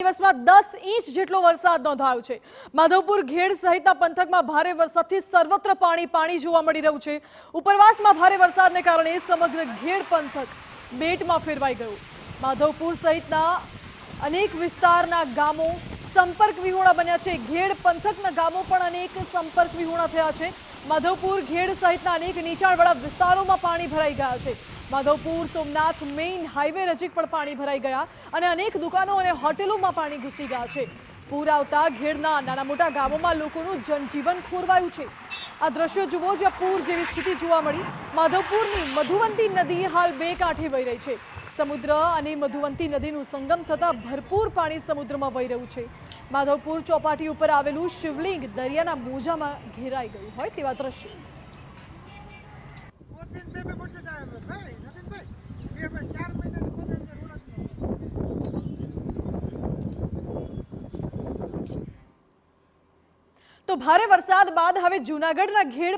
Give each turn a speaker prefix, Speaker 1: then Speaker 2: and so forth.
Speaker 1: દિવસમાં 10 ઇંચ જેટલો વરસાદ નોંધાયો છે। માધવપુર ઘેડ સહિતના પંથકમાં ભારે વરસાદથી સર્વત્ર પાણી જોવા મળી રહ્યું છે। ઉપરવાસમાં ભારે વરસાદને કારણે સમગ્ર ઘેડ પંથક બેટમાં ફેરવાઈ ગયું। માધવપુર સહિતના અનેક વિસ્તારના ગામો સંપર્ક વિહોણા બન્યા છે। ઘેડ પંથકના ગામો પણ અનેક સંપર્ક વિહોણા થયા છે। માધવપુર ઘેડ સહિતના અનેક નીચાણવાળા વિસ્તારોમાં પાણી ભરાઈ ગયા છે। માધવપુર સોમનાથ મેઇન હાઈવે નજીક પણ પાણી ભરાઈ ગયા અને અનેક દુકાનો અને હોટેલોમાં પાણી ઘૂસી ગયા છે। પૂર આવતા ઘેડના નાના મોટા ગામોમાં લોકોનું જનજીવન ખોરવાયું છે। આ દ્રશ્યો જુઓ, જ્યાં પૂર જેવી સ્થિતિ જોવા મળી। માધવપુરની મધુવંતી નદી હાલ બે કાંઠે વહી રહી છે। સમુદ્ર અને મધુવંતી નદીનું સંગમ થતા ભરપૂર પાણી સમુદ્રમાં વહી રહ્યું છે। માધવપુર ચોપાટી ઉપર આવેલું શિવલિંગ દરિયાના મોજામાં ઘેરાઈ ગયું હોય તેવા દ્રશ્યો। તો ભારે વરસાદ બાદ હવે જૂનાગઢના ઘેડ